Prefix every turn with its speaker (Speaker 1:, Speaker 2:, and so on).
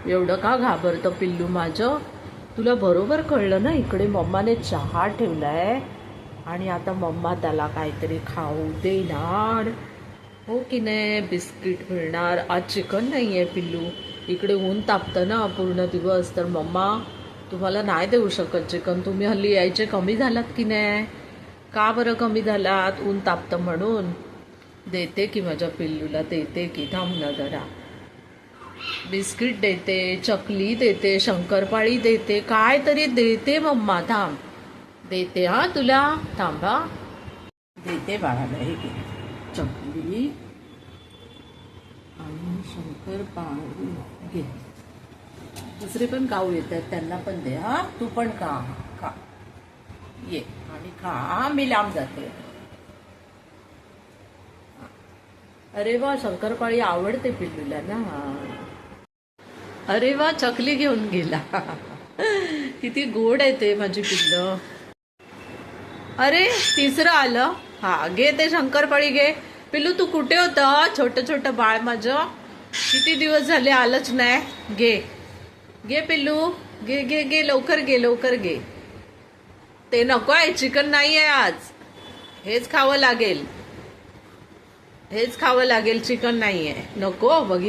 Speaker 1: एवढं का घाबरतं पिल्लू माझं? तुला बरोबर कळलं ना, इकडे मम्माने चहा ठेवलाय आणि आता मम्मा त्याला काहीतरी खाऊ देणार, हो की नाही? बिस्किट मिळणार. आज चिकन नाही आहे पिल्लू, इकडे ऊन तापतं ना पूर्ण दिवस, तर मम्मा तुम्हाला नाही देऊ शकत चिकन. तुम्ही हल्ली यायचे कमी झालात की नाही? का बरं कमी झालात? ऊन तापतं म्हणून. देते की माझ्या पिल्लूला, देते की, थांब ना जरा. बिस्किट देते, चकली देते, शंकरपाळी देते, काय तरी देते मम्मा. थांब, देते हा तुला, थांबा. देते बाळाला, हे घे चकली आणि शंकरपाळी घे. दुसरे पण खाऊ येतात, त्यांना पण दे हा. तू पण खा, खा, ये आणि खा. मी लांब जाते. अरे वा, शंकरपाळी आवडते पिल्लूला ना. अरे वा, चकली घेऊन गेला. किती गोड आहे ते माझी पिल्लं. अरे तिसरं आलं. हा, घे ते शंकरपाळी घे. पिल्लू तू कुठे होता? छोटं छोटं बाळ माझं, किती दिवस झाले आलंच नाही. घे घे पिल्लू, घे घे घे, लवकर घे, लवकर घे. ते नको आहे, चिकन नाही आहे आज. हेच खावं लागेल, हेच खावं लागेल, चिकन नाही आहे. नको बघित